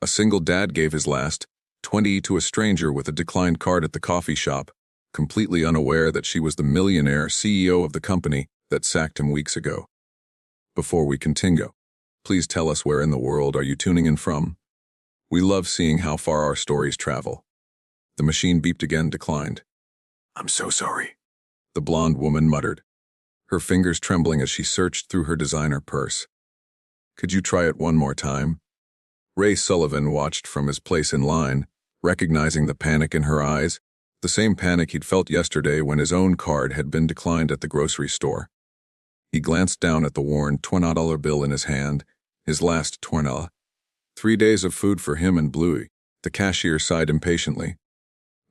A single dad gave his last 20 to a stranger with a declined card at the coffee shop, completely unaware that she was the millionaire CEO of the company that sacked him weeks ago. Before we continue, please tell us where in the world are you tuning in from? We love seeing how far our stories travel. The machine beeped again, declined. "I'm so sorry," the blonde woman muttered, her fingers trembling as she searched through her designer purse. "Could you try it one more time?" Ray Sullivan watched from his place in line, recognizing the panic in her eyes, the same panic he'd felt yesterday when his own card had been declined at the grocery store. He glanced down at the worn $20 bill in his hand, his last $20. 3 days of food for him and Bluey. The cashier sighed impatiently.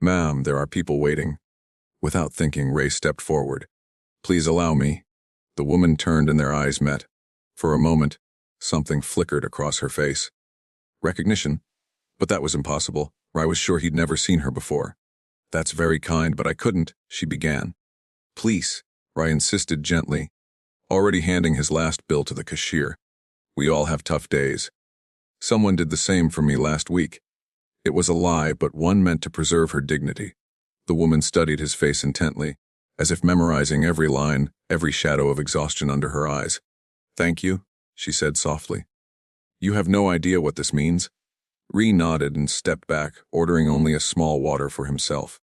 "Ma'am, there are people waiting." Without thinking, Ray stepped forward. "Please allow me." The woman turned and their eyes met. For a moment, something flickered across her face. Recognition? But that was impossible. Ray was sure he'd never seen her before. "That's very kind, but I couldn't," she began. "Please," Ray insisted gently, already handing his last bill to the cashier. "We all have tough days. Someone did the same for me last week." It was a lie, but one meant to preserve her dignity. The woman studied his face intently, as if memorizing every line, every shadow of exhaustion under her eyes. "Thank you," she said softly. "You have no idea what this means." Ree nodded and stepped back, ordering only a small water for himself.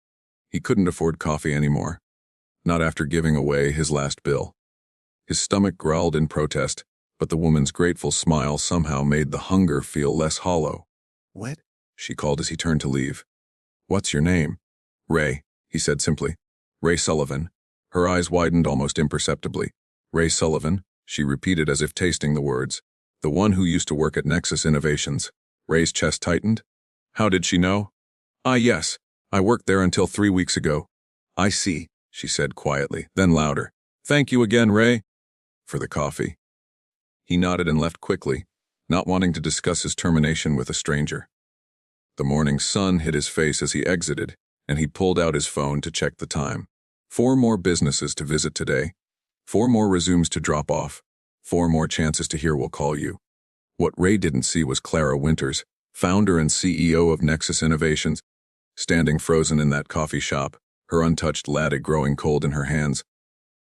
He couldn't afford coffee anymore, not after giving away his last bill. His stomach growled in protest, but the woman's grateful smile somehow made the hunger feel less hollow. "What?" she called as he turned to leave. "What's your name?" "Ray," he said simply. "Ray Sullivan." Her eyes widened almost imperceptibly. "Ray Sullivan," she repeated as if tasting the words. "The one who used to work at Nexus Innovations." Ray's chest tightened. How did she know? "Ah, yes. I worked there until 3 weeks ago." "I see," she said quietly, then louder. "Thank you again, Ray." "For the coffee." He nodded and left quickly, not wanting to discuss his termination with a stranger. The morning sun hit his face as he exited, and he pulled out his phone to check the time. 4 more businesses to visit today. 4 more resumes to drop off. 4 more chances to hear "we'll call you." What Ray didn't see was Clara Winters, founder and CEO of Nexus Innovations, standing frozen in that coffee shop, her untouched latte growing cold in her hands.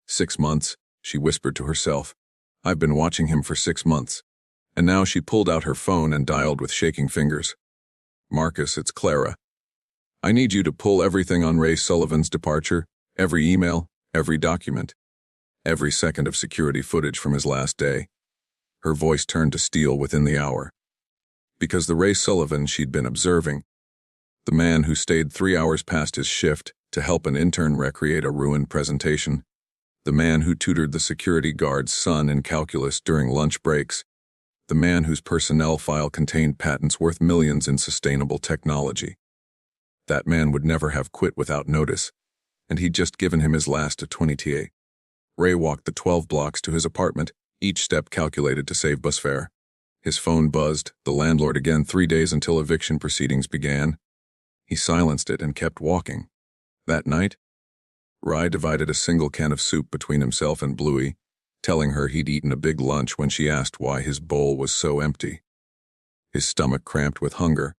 6 months, she whispered to herself. "I've been watching him for 6 months." And now she pulled out her phone and dialed with shaking fingers. "Marcus, it's Clara. I need you to pull everything on Ray Sullivan's departure, every email, every document, every second of security footage from his last day." Her voice turned to steel within the hour. Because the Ray Sullivan she'd been observing, the man who stayed 3 hours past his shift to help an intern recreate a ruined presentation, the man who tutored the security guard's son in calculus during lunch breaks, the man whose personnel file contained patents worth millions in sustainable technology. That man would never have quit without notice, and he'd just given him his last at 20 TA. Ray walked the 12 blocks to his apartment, each step calculated to save bus fare. His phone buzzed, the landlord again 3 days until eviction proceedings began. He silenced it and kept walking. That night, Ray divided a single can of soup between himself and Bluey, telling her he'd eaten a big lunch when she asked why his bowl was so empty. His stomach cramped with hunger,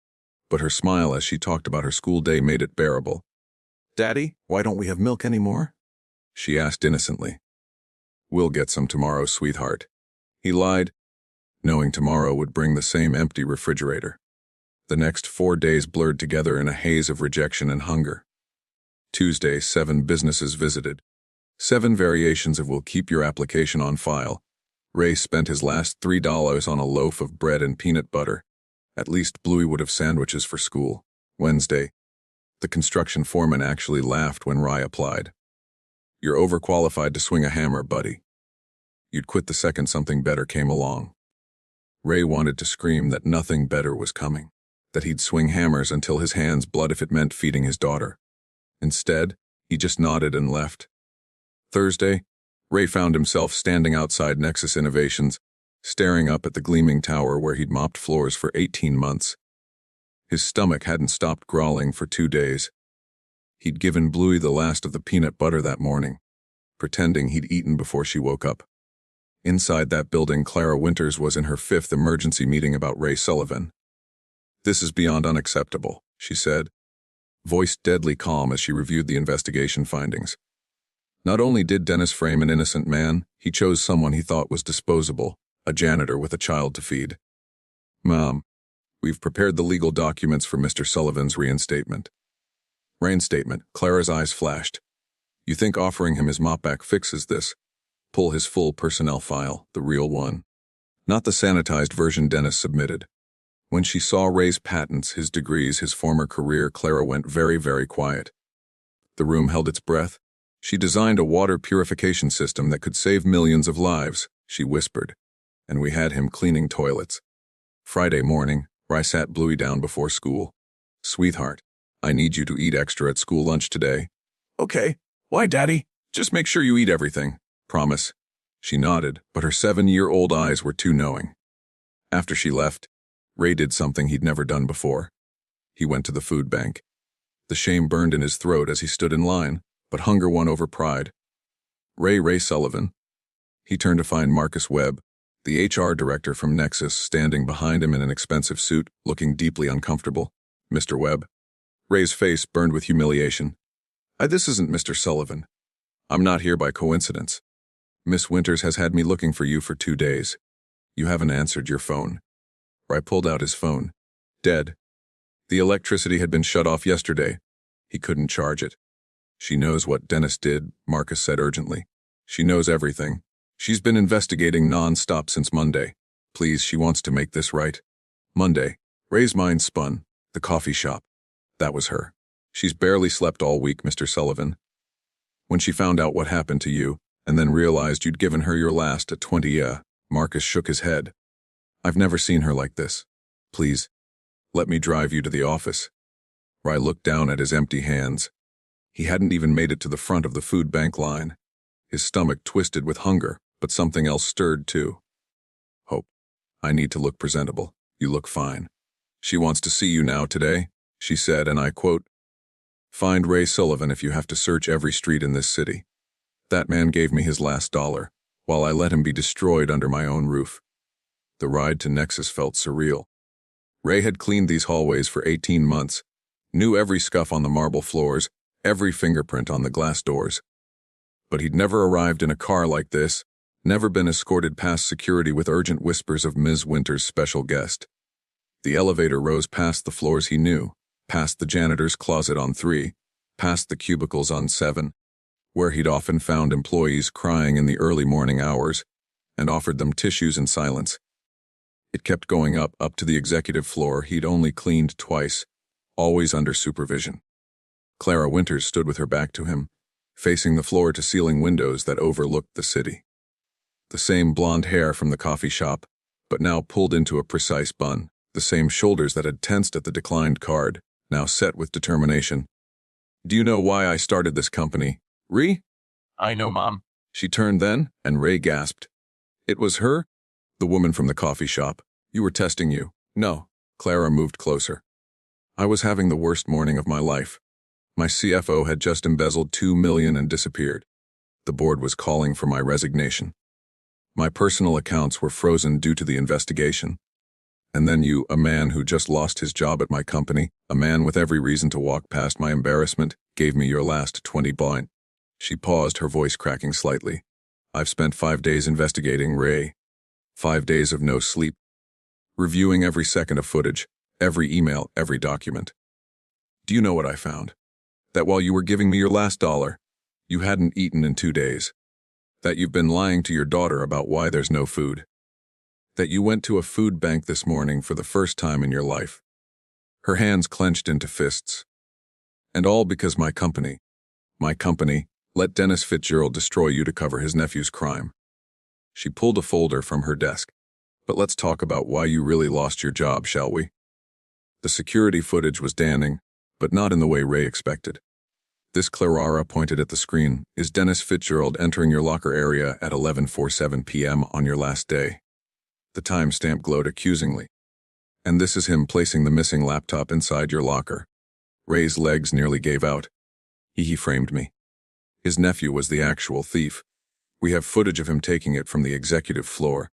but her smile as she talked about her school day made it bearable. "Daddy, why don't we have milk anymore?" she asked innocently. "We'll get some tomorrow, sweetheart." He lied, knowing tomorrow would bring the same empty refrigerator. The next 4 days blurred together in a haze of rejection and hunger. Tuesday, 7 businesses visited. 7 variations of "we'll keep your application on file." Ray spent his last $3 on a loaf of bread and peanut butter. At least Bluey would have sandwiches for school. Wednesday, the construction foreman actually laughed when Ray applied. "You're overqualified to swing a hammer, buddy. You'd quit the second something better came along." Ray wanted to scream that nothing better was coming, that he'd swing hammers until his hands bled if it meant feeding his daughter. Instead, he just nodded and left. Thursday, Ray found himself standing outside Nexus Innovations, staring up at the gleaming tower where he'd mopped floors for 18 months. His stomach hadn't stopped growling for 2 days. He'd given Bluey the last of the peanut butter that morning, pretending he'd eaten before she woke up. Inside that building, Clara Winters was in her 5th emergency meeting about Ray Sullivan. This is beyond unacceptable, she said, voice deadly calm as she reviewed the investigation findings. Not only did Dennis frame an innocent man, he chose someone he thought was disposable, a janitor with a child to feed. Mom, we've prepared the legal documents for Mr. Sullivan's reinstatement. Reinstatement, Clara's eyes flashed. You think offering him his mop-back fixes this? Pull his full personnel file, the real one. Not the sanitized version Dennis submitted. When she saw Ray's patents, his degrees, his former career, Clara went very, very quiet. The room held its breath. She designed a water purification system that could save millions of lives, she whispered. And we had him cleaning toilets. Friday morning, Ray sat Bluey down before school. Sweetheart, I need you to eat extra at school lunch today. Okay. Why, Daddy? Just make sure you eat everything. Promise. She nodded, but her 7-year-old eyes were too knowing. After she left, Ray did something he'd never done before. He went to the food bank. The shame burned in his throat as he stood in line, but hunger won over pride. Ray Sullivan. He turned to find Marcus Webb, the HR director from Nexus, standing behind him in an expensive suit, looking deeply uncomfortable. Mr. Webb. Ray's face burned with humiliation. This isn't Mr. Sullivan. I'm not here by coincidence. Miss Winters has had me looking for you for 2 days. You haven't answered your phone. Ray pulled out his phone. Dead. The electricity had been shut off yesterday. He couldn't charge it. She knows what Dennis did, Marcus said urgently. She knows everything. She's been investigating non-stop since Monday. Please, she wants to make this right. Monday. Ray's mind spun. The coffee shop. That was her. She's barely slept all week, Mr. Sullivan. When she found out what happened to you, and then realized you'd given her your last at 20, Marcus shook his head. I've never seen her like this. Please, let me drive you to the office. Ray looked down at his empty hands. He hadn't even made it to the front of the food bank line. His stomach twisted with hunger, but something else stirred too. Hope, I need to look presentable. You look fine. She wants to see you now today, she said, and I quote, Find Ray Sullivan if you have to search every street in this city. That man gave me his last $1, while I let him be destroyed under my own roof. The ride to Nexus felt surreal. Ray had cleaned these hallways for 18 months, knew every scuff on the marble floors, every fingerprint on the glass doors. But he'd never arrived in a car like this, never been escorted past security with urgent whispers of Ms. Winters' special guest. The elevator rose past the floors he knew, past the janitor's closet on 3, past the cubicles on 7, where he'd often found employees crying in the early morning hours, and offered them tissues in silence. It kept going up to the executive floor he'd only cleaned twice, always under supervision. Clara Winters stood with her back to him, facing the floor-to-ceiling windows that overlooked the city. The same blonde hair from the coffee shop, but now pulled into a precise bun, the same shoulders that had tensed at the declined card, now set with determination. Do you know why I started this company, Ree? I know, Mom. She turned then, and Ray gasped. It was her? The woman from the coffee shop. You were testing you. No. Clara moved closer. I was having the worst morning of my life. My CFO had just embezzled $2 million and disappeared. The board was calling for my resignation. My personal accounts were frozen due to the investigation. And then you, a man who just lost his job at my company, a man with every reason to walk past my embarrassment, gave me your last 20 blind. She paused, her voice cracking slightly. I've spent 5 days investigating Ray. 5 days of no sleep. Reviewing every second of footage, every email, every document. Do you know what I found? That while you were giving me your last $1, you hadn't eaten in 2 days. That you've been lying to your daughter about why there's no food. That you went to a food bank this morning for the first time in your life. Her hands clenched into fists. And all because my company, let Dennis Fitzgerald destroy you to cover his nephew's crime. She pulled a folder from her desk. But let's talk about why you really lost your job, shall we? The security footage was damning, but not in the way Ray expected. This, Clara pointed at the screen, is Dennis Fitzgerald entering your locker area at 11:47 p.m. on your last day. The timestamp glowed accusingly. And this is him placing the missing laptop inside your locker. Ray's legs nearly gave out. He framed me. His nephew was the actual thief. We have footage of him taking it from the executive floor.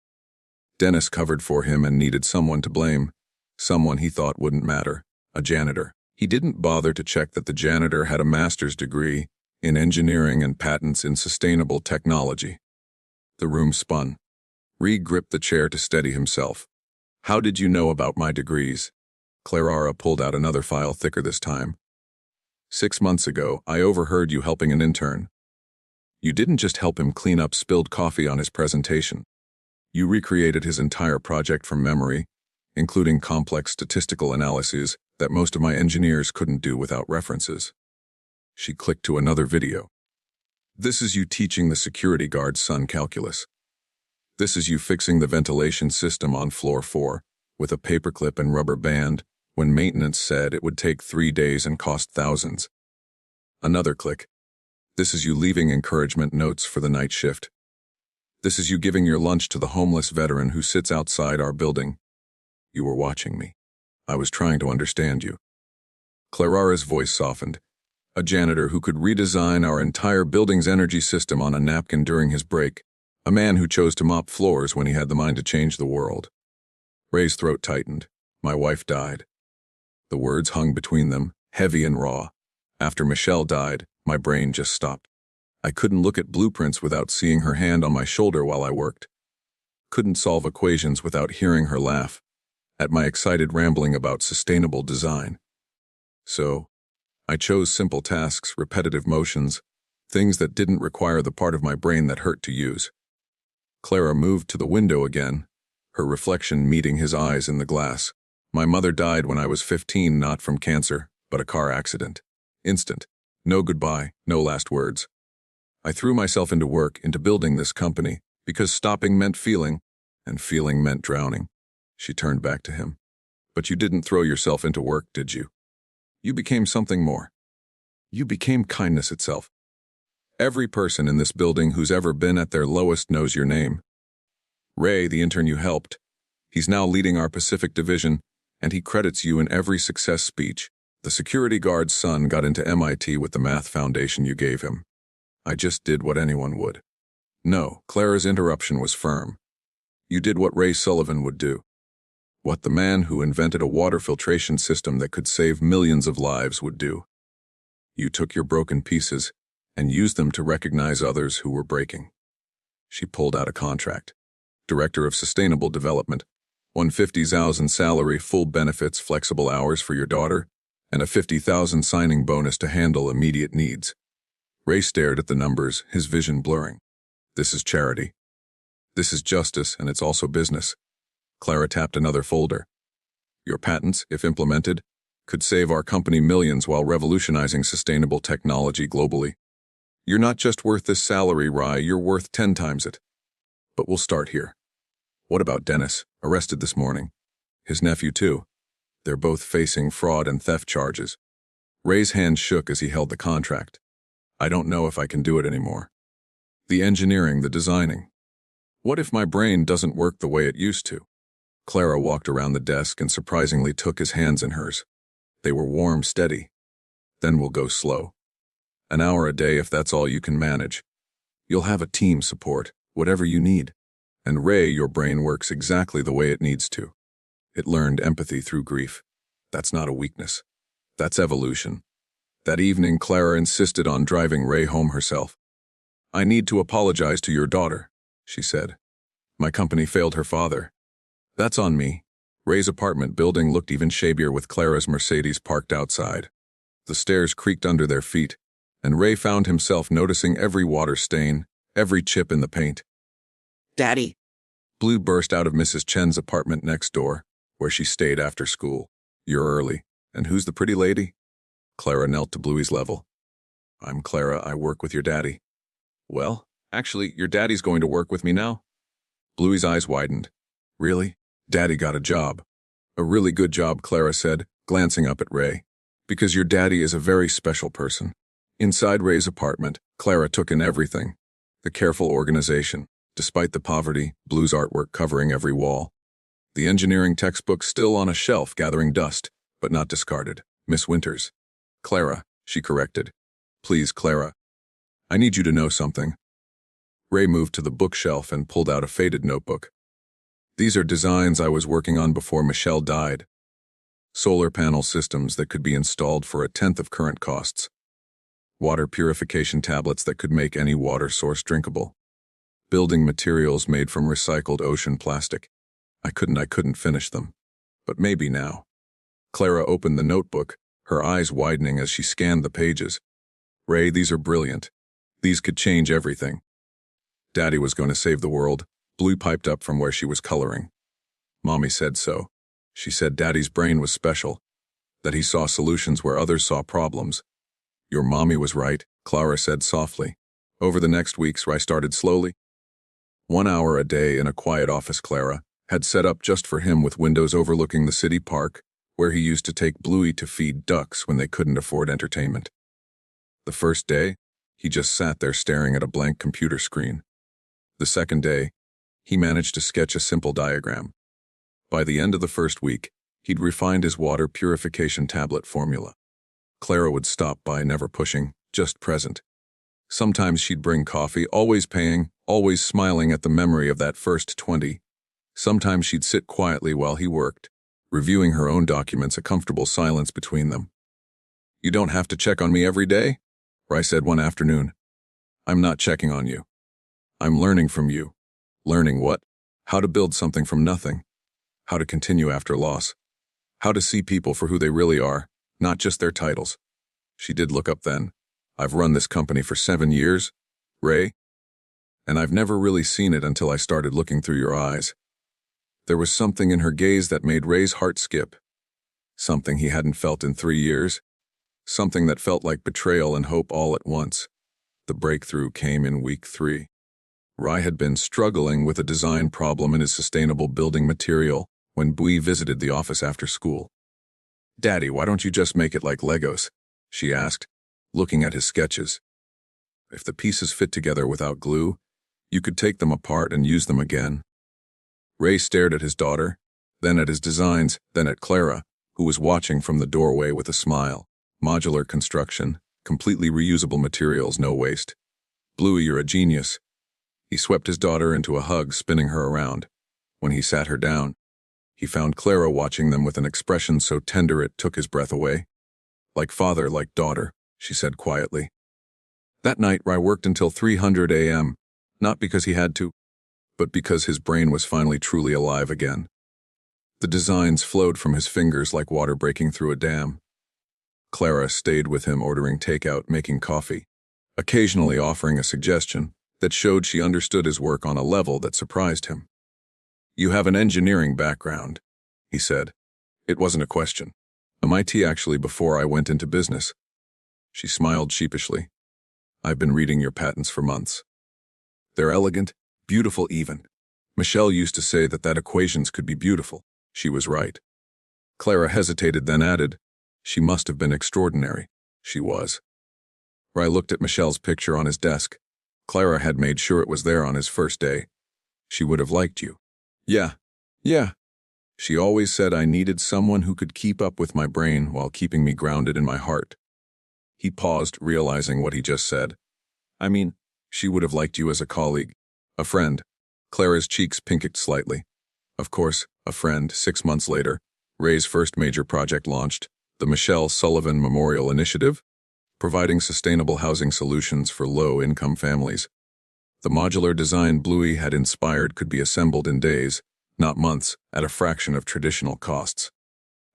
Dennis covered for him and needed someone to blame. Someone he thought wouldn't matter, a janitor. He didn't bother to check that the janitor had a master's degree in engineering and patents in sustainable technology. The room spun. Ree gripped the chair to steady himself. How did you know about my degrees? Clara pulled out another file thicker this time. 6 months ago, I overheard you helping an intern. You didn't just help him clean up spilled coffee on his presentation. You recreated his entire project from memory, including complex statistical analyses that most of my engineers couldn't do without references. She clicked to another video. This is you teaching the security guard's son calculus. This is you fixing the ventilation system on floor 4 with a paperclip and rubber band when maintenance said it would take 3 days and cost thousands. Another click. This is you leaving encouragement notes for the night shift. This is you giving your lunch to the homeless veteran who sits outside our building. You were watching me. I was trying to understand you. Clara's voice softened. A janitor who could redesign our entire building's energy system on a napkin during his break. A man who chose to mop floors when he had the mind to change the world. Ray's throat tightened. My wife died. The words hung between them, heavy and raw. After Michelle died, my brain just stopped. I couldn't look at blueprints without seeing her hand on my shoulder while I worked. Couldn't solve equations without hearing her laugh at my excited rambling about sustainable design. So, I chose simple tasks, repetitive motions, things that didn't require the part of my brain that hurt to use. Clara moved to the window again, her reflection meeting his eyes in the glass. My mother died when I was 15, not from cancer, but a car accident. Instant. No goodbye, no last words. I threw myself into work, into building this company, because stopping meant feeling, and feeling meant drowning. She turned back to him. But you didn't throw yourself into work, did you? You became something more. You became kindness itself. Every person in this building who's ever been at their lowest knows your name. Ray, the intern you helped, he's now leading our Pacific Division, and he credits you in every success speech. The security guard's son got into MIT with the math foundation you gave him. I just did what anyone would. No, Clara's interruption was firm. You did what Ray Sullivan would do. What the man who invented a water filtration system that could save millions of lives would do. You took your broken pieces and used them to recognize others who were breaking. She pulled out a contract. Director of Sustainable Development, $150,000 salary, full benefits, flexible hours for your daughter, and a $50,000 signing bonus to handle immediate needs. Ray stared at the numbers, his vision blurring. This is charity. This is justice, and it's also business. Clara tapped another folder. Your patents, if implemented, could save our company millions while revolutionizing sustainable technology globally. You're not just worth this salary, Rye, you're worth 10 times it. But we'll start here. What about Dennis, arrested this morning? His nephew, too. They're both facing fraud and theft charges. Ray's hand shook as he held the contract. I don't know if I can do it anymore. The engineering, the designing. What if my brain doesn't work the way it used to? Clara walked around the desk and surprisingly took his hands in hers. They were warm, steady. Then we'll go slow. An hour a day if that's all you can manage. You'll have a team support, whatever you need. And Ray, your brain works exactly the way it needs to. It learned empathy through grief. That's not a weakness. That's evolution. That evening, Clara insisted on driving Ray home herself. I need to apologize to your daughter, she said. My company failed her father. That's on me. Ray's apartment building looked even shabbier with Clara's Mercedes parked outside. The stairs creaked under their feet, and Ray found himself noticing every water stain, every chip in the paint. Daddy. Blue burst out of Mrs. Chen's apartment next door, where she stayed after school. You're early. And who's the pretty lady? Clara knelt to Bluey's level. I'm Clara, I work with your daddy. Well, actually, your daddy's going to work with me now. Bluey's eyes widened. Really? Daddy got a job. A really good job, Clara said, glancing up at Ray. Because your daddy is a very special person. Inside Ray's apartment, Clara took in everything. The careful organization, despite the poverty, Blue's artwork covering every wall. The engineering textbook still on a shelf gathering dust, but not discarded. Miss Winters. Clara, she corrected. Please, Clara. I need you to know something. Ray moved to the bookshelf and pulled out a faded notebook. These are designs I was working on before Michelle died. solar panel systems that could be installed for a tenth of current costs, water purification tablets that could make any water source drinkable, building materials made from recycled ocean plastic. I couldn't finish them. But maybe now. Clara opened the notebook, her eyes widening as she scanned the pages. Ray, these are brilliant. These could change everything. Daddy was going to save the world. Blue piped up from where she was coloring. Mommy said so. She said Daddy's brain was special, that he saw solutions where others saw problems. Your mommy was right, Clara said softly. Over the next weeks, Ray started slowly. 1 hour a day in a quiet office Clara had set up just for him with windows overlooking the city park, where he used to take Bluey to feed ducks when they couldn't afford entertainment. The first day, he just sat there staring at a blank computer screen. The second day, he managed to sketch a simple diagram. By the end of the first week, he'd refined his water purification tablet formula. Clara would stop by, never pushing, just present. Sometimes she'd bring coffee, always paying, always smiling at the memory of that first 20. Sometimes she'd sit quietly while he worked, reviewing her own documents, a comfortable silence between them. You don't have to check on me every day, Ray said one afternoon. I'm not checking on you. I'm learning from you. Learning what? How to build something from nothing. How to continue after loss. How to see people for who they really are, not just their titles. She did look up then. I've run this company for 7 years, Ray, and I've never really seen it until I started looking through your eyes. There was something in her gaze that made Ray's heart skip. Something he hadn't felt in 3 years. Something that felt like betrayal and hope all at once. The breakthrough came in week 3. Ray had been struggling with a design problem in his sustainable building material when Bui visited the office after school. Daddy, why don't you just make it like Legos? She asked, looking at his sketches. If the pieces fit together without glue, you could take them apart and use them again. Ray stared at his daughter, then at his designs, then at Clara, who was watching from the doorway with a smile. Modular construction, completely reusable materials, no waste. Bluey, you're a genius. He swept his daughter into a hug, spinning her around. When he sat her down, he found Clara watching them with an expression so tender it took his breath away. Like father, like daughter, she said quietly. That night, Ray worked until 3:00 a.m., not because he had to, but because his brain was finally truly alive again. The designs flowed from his fingers like water breaking through a dam. Clara stayed with him, ordering takeout, making coffee, occasionally offering a suggestion that showed she understood his work on a level that surprised him. You have an engineering background, he said. It wasn't a question. MIT actually before I went into business. She smiled sheepishly. I've been reading your patents for months. They're elegant, beautiful even. Michelle used to say that equations could be beautiful. She was right. Clara hesitated, then added, she must have been extraordinary. She was. Ray looked at Michelle's picture on his desk. Clara had made sure it was there on his first day. She would have liked you. Yeah. She always said I needed someone who could keep up with my brain while keeping me grounded in my heart. He paused, realizing what he just said. I mean, she would have liked you as a colleague, a friend. Clara's cheeks pinked slightly. Of course, a friend. 6 months later, Ray's first major project launched, the Michelle Sullivan Memorial Initiative, providing sustainable housing solutions for low-income families. The modular design Bluey had inspired could be assembled in days, not months, at a fraction of traditional costs.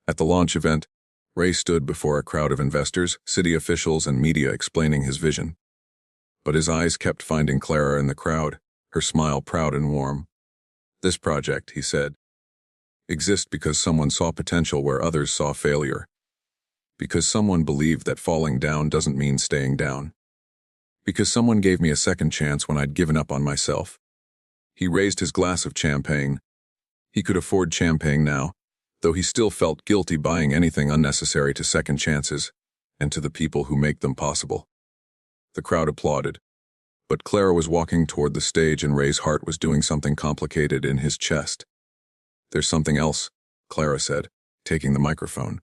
At the launch event, Ray stood before a crowd of investors, city officials, and media explaining his vision. But his eyes kept finding Clara in the crowd, her smile proud and warm. This project, he said, exists because someone saw potential where others saw failure. Because someone believed that falling down doesn't mean staying down. Because someone gave me a second chance when I'd given up on myself. He raised his glass of champagne. He could afford champagne now, though he still felt guilty buying anything unnecessary to second chances, and to the people who make them possible. The crowd applauded, but Clara was walking toward the stage and Ray's heart was doing something complicated in his chest. There's something else, Clara said, taking the microphone.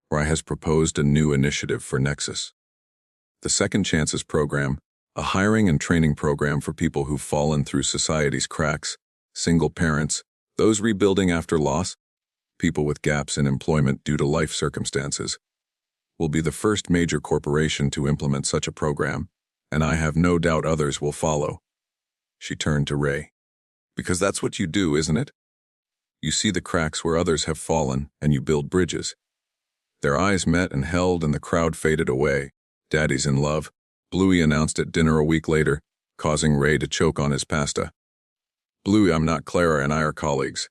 Ray has proposed a new initiative for Nexus. The Second Chances program, a hiring and training program for people who've fallen through society's cracks, single parents, those rebuilding after loss, people with gaps in employment due to life circumstances. We'll be the first major corporation to implement such a program, and I have no doubt others will follow. She turned to Ray. Because that's what you do, isn't it? You see the cracks where others have fallen, and you build bridges. Their eyes met and held, and the crowd faded away. Daddy's in love, Bluey announced at dinner a week later, causing Ray to choke on his pasta. Bluey, I'm not Clara, and I are colleagues.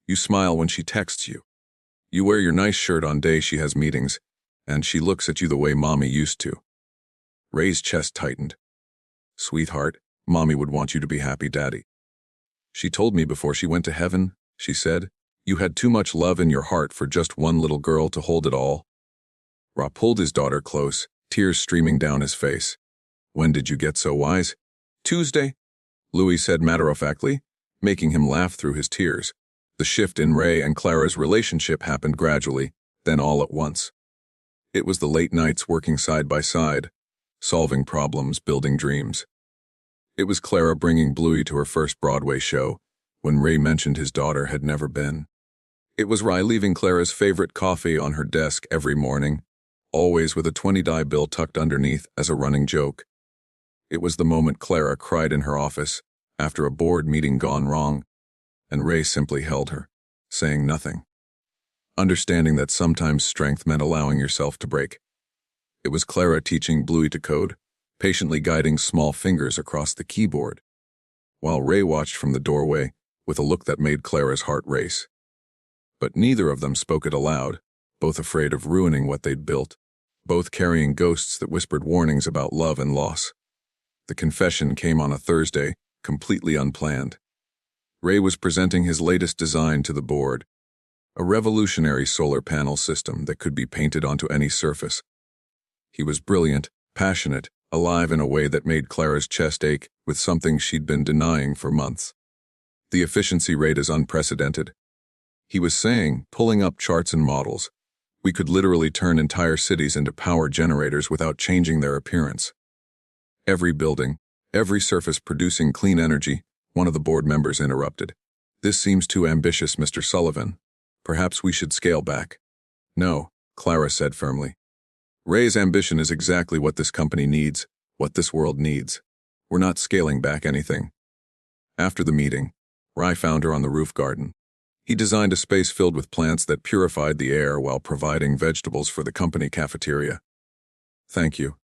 You smile when she texts you. You wear your nice shirt on day she has meetings, and she looks at you the way Mommy used to. Ray's chest tightened. Sweetheart, Mommy would want you to be happy, Daddy. She told me before she went to heaven, she said, you had too much love in your heart for just one little girl to hold it all. Ra pulled his daughter close, tears streaming down his face. When did you get so wise? Tuesday, Louis said matter-of-factly, making him laugh through his tears. The shift in Ray and Clara's relationship happened gradually, then all at once. It was the late nights working side by side, solving problems, building dreams. It was Clara bringing Bluey to her first Broadway show, when Ray mentioned his daughter had never been. It was Ray leaving Clara's favorite coffee on her desk every morning, always with a 20-die bill tucked underneath as a running joke. It was the moment Clara cried in her office, after a board meeting gone wrong, and Ray simply held her, saying nothing, understanding that sometimes strength meant allowing yourself to break. It was Clara teaching Bluey to code, patiently guiding small fingers across the keyboard, while Ray watched from the doorway with a look that made Clara's heart race. But neither of them spoke it aloud, both afraid of ruining what they'd built, both carrying ghosts that whispered warnings about love and loss. The confession came on a Thursday, completely unplanned. Ray was presenting his latest design to the board, a revolutionary solar panel system that could be painted onto any surface. He was brilliant, passionate, alive in a way that made Clara's chest ache with something she'd been denying for months. The efficiency rate is unprecedented. He was saying, pulling up charts and models, we could literally turn entire cities into power generators without changing their appearance. Every building, every surface producing clean energy, one of the board members interrupted. This seems too ambitious, Mr. Sullivan. Perhaps we should scale back. No, Clara said firmly. Ray's ambition is exactly what this company needs, what this world needs. We're not scaling back anything. After the meeting, Ray found her on the roof garden. He designed a space filled with plants that purified the air while providing vegetables for the company cafeteria. Thank you,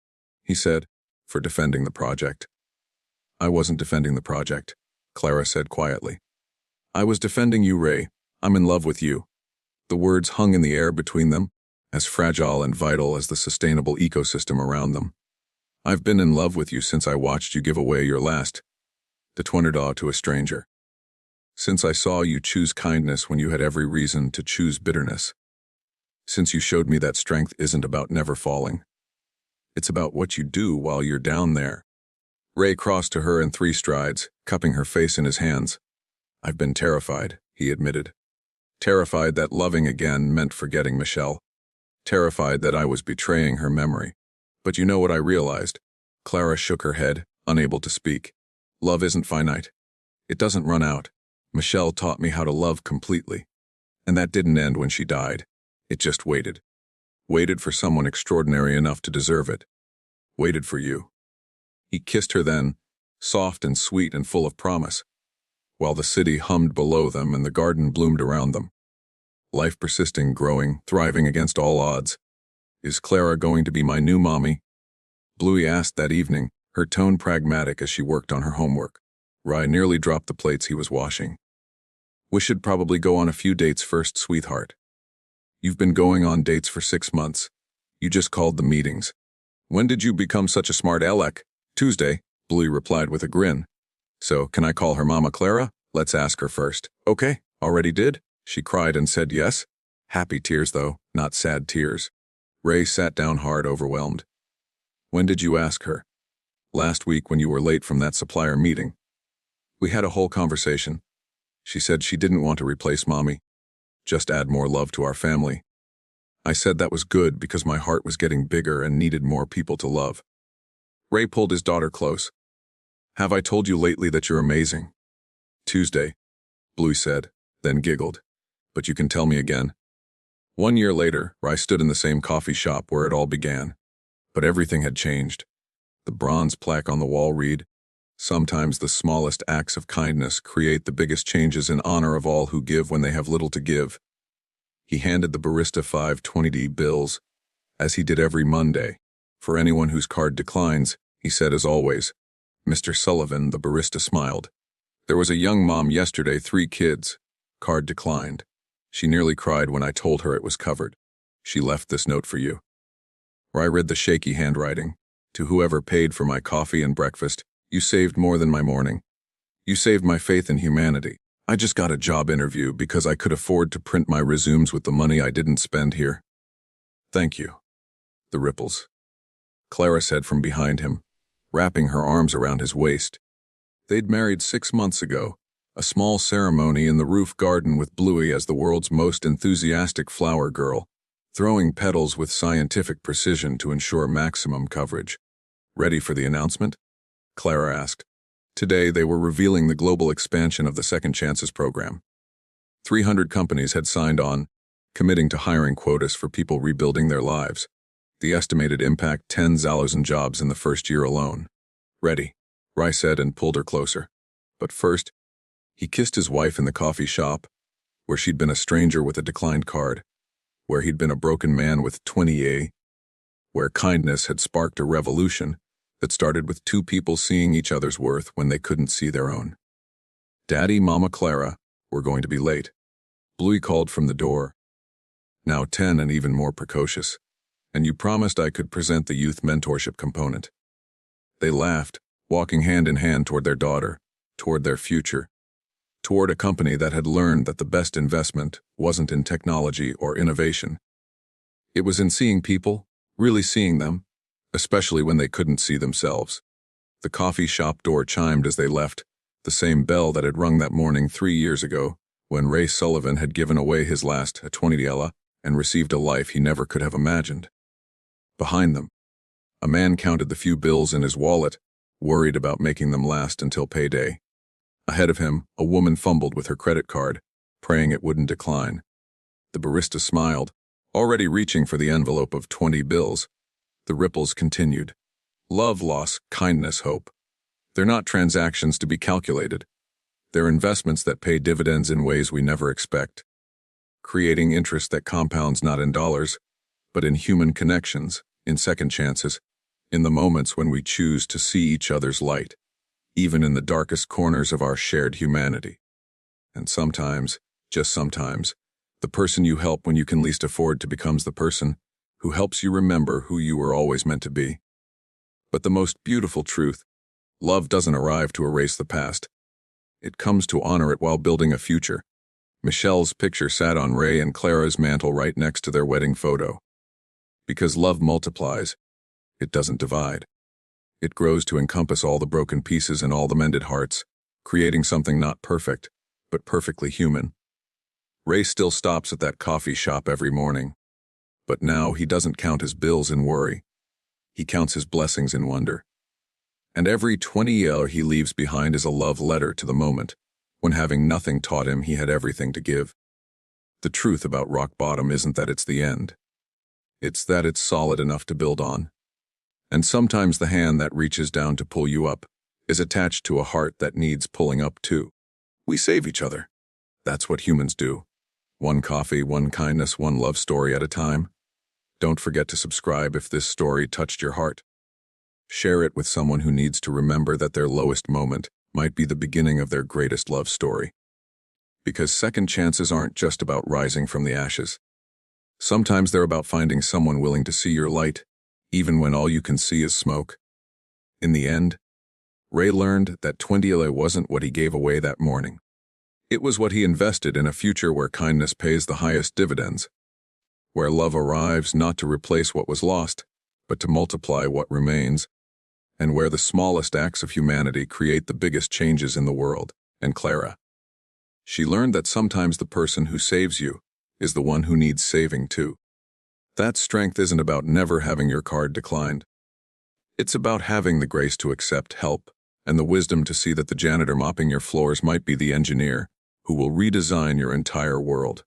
he said, for defending the project. I wasn't defending the project, Clara said quietly. I was defending you, Ray. I'm in love with you. The words hung in the air between them, as fragile and vital as the sustainable ecosystem around them. I've been in love with you since I watched you give away your last $200 to a stranger. Since I saw you choose kindness when you had every reason to choose bitterness. Since you showed me that strength isn't about never falling. It's about what you do while you're down there. Ray crossed to her in 3 strides, cupping her face in his hands. I've been terrified, he admitted. Terrified that loving again meant forgetting Michelle. Terrified that I was betraying her memory. But you know what I realized? Clara shook her head, unable to speak. Love isn't finite. It doesn't run out. Michelle taught me how to love completely. And that didn't end when she died. It just waited. Waited for someone extraordinary enough to deserve it. Waited for you. He kissed her then, soft and sweet and full of promise, while the city hummed below them and the garden bloomed around them. Life persisting, growing, thriving against all odds. Is Clara going to be my new mommy? Bluey asked that evening, her tone pragmatic as she worked on her homework. Ray nearly dropped the plates he was washing. We should probably go on a few dates first, sweetheart. You've been going on dates for 6 months. You just called the meetings. When did you become such a smart aleck? Tuesday, Bluey replied with a grin. So, can I call her Mama Clara? Let's ask her first. Okay, already did? She cried and said yes. Happy tears, though, not sad tears. Ray sat down hard, overwhelmed. When did you ask her? Last week when you were late from that supplier meeting. We had a whole conversation. She said she didn't want to replace Mommy, just add more love to our family. I said that was good because my heart was getting bigger and needed more people to love. Ray pulled his daughter close. Have I told you lately that you're amazing? Tuesday, Bluey said, then giggled. but you can tell me again. 1 year later, I stood in the same coffee shop where it all began. But everything had changed. The bronze plaque on the wall read, "Sometimes the smallest acts of kindness create the biggest changes in honor of all who give when they have little to give." He handed the barista 5 20D bills, as he did every Monday. "For anyone whose card declines," he said as always. "Mr. Sullivan," the barista smiled. "There was a young mom yesterday, 3 kids. Card declined. She nearly cried when I told her it was covered. She left this note for you." I read the shaky handwriting. "To whoever paid for my coffee and breakfast, you saved more than my morning. You saved my faith in humanity. I just got a job interview because I could afford to print my resumes with the money I didn't spend here. Thank you." The ripples. Clara said from behind him, wrapping her arms around his waist. They'd married 6 months ago, a small ceremony in the roof garden with Bluey as the world's most enthusiastic flower girl, throwing petals with scientific precision to ensure maximum coverage. "Ready for the announcement?" Clara asked. Today they were revealing the global expansion of the Second Chances program. 300 companies had signed on, committing to hiring quotas for people rebuilding their lives. The estimated impact 10,000 jobs in the first year alone. "Ready," Rai said and pulled her closer. But first, he kissed his wife in the coffee shop, where she'd been a stranger with a declined card, where he'd been a broken man with 20A, where kindness had sparked a revolution that started with 2 people seeing each other's worth when they couldn't see their own. "Daddy, Mama, Clara, we're going to be late." Bluey called from the door. Now 10 and even more precocious. "And you promised I could present the youth mentorship component." They laughed, walking hand in hand toward their daughter, toward their future, toward a company that had learned that the best investment wasn't in technology or innovation. It was in seeing people, really seeing them, especially when they couldn't see themselves. The coffee shop door chimed as they left, the same bell that had rung that morning 3 years ago, when Ray Sullivan had given away his last $20 and received a life he never could have imagined. Behind them, a man counted the few bills in his wallet, worried about making them last until payday. Ahead of him, a woman fumbled with her credit card, praying it wouldn't decline. The barista smiled, already reaching for the envelope of 20 bills. The ripples continued. Love, loss, kindness, hope. They're not transactions to be calculated. They're investments that pay dividends in ways we never expect, creating interest that compounds not in dollars, but in human connections, in second chances, in the moments when we choose to see each other's light, even in the darkest corners of our shared humanity. And sometimes, just sometimes, the person you help when you can least afford to becomes the person who helps you remember who you were always meant to be. But the most beautiful truth, love doesn't arrive to erase the past. It comes to honor it while building a future. Michelle's picture sat on Ray and Clara's mantle right next to their wedding photo. Because love multiplies, it doesn't divide. It grows to encompass all the broken pieces and all the mended hearts, creating something not perfect, but perfectly human. Ray still stops at that coffee shop every morning. But now he doesn't count his bills in worry. He counts his blessings in wonder. And every 20 year he leaves behind is a love letter to the moment, when having nothing taught him he had everything to give. The truth about rock bottom isn't that it's the end. It's that it's solid enough to build on. And sometimes the hand that reaches down to pull you up is attached to a heart that needs pulling up too. We save each other. That's what humans do. One coffee, one kindness, one love story at a time. Don't forget to subscribe if this story touched your heart. Share it with someone who needs to remember that their lowest moment might be the beginning of their greatest love story. Because second chances aren't just about rising from the ashes. Sometimes they're about finding someone willing to see your light, even when all you can see is smoke. In the end, Ray learned that 20 wasn't what he gave away that morning. It was what he invested in a future where kindness pays the highest dividends, where love arrives not to replace what was lost, but to multiply what remains, and where the smallest acts of humanity create the biggest changes in the world. And Clara. She learned that sometimes the person who saves you is the one who needs saving too. That strength isn't about never having your card declined. It's about having the grace to accept help and the wisdom to see that the janitor mopping your floors might be the engineer who will redesign your entire world.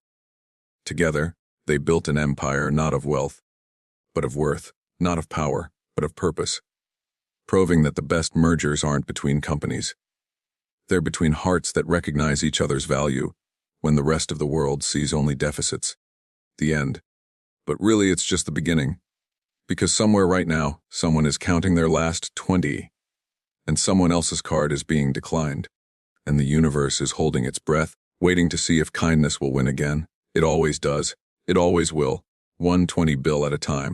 Together, they built an empire not of wealth, but of worth, not of power, but of purpose, proving that the best mergers aren't between companies. They're between hearts that recognize each other's value when the rest of the world sees only deficits. The end. But really, it's just the beginning. Because somewhere right now, someone is counting their last 20, and someone else's card is being declined, and the universe is holding its breath, waiting to see if kindness will win again. It always does. It always will. 1 20 bill at a time.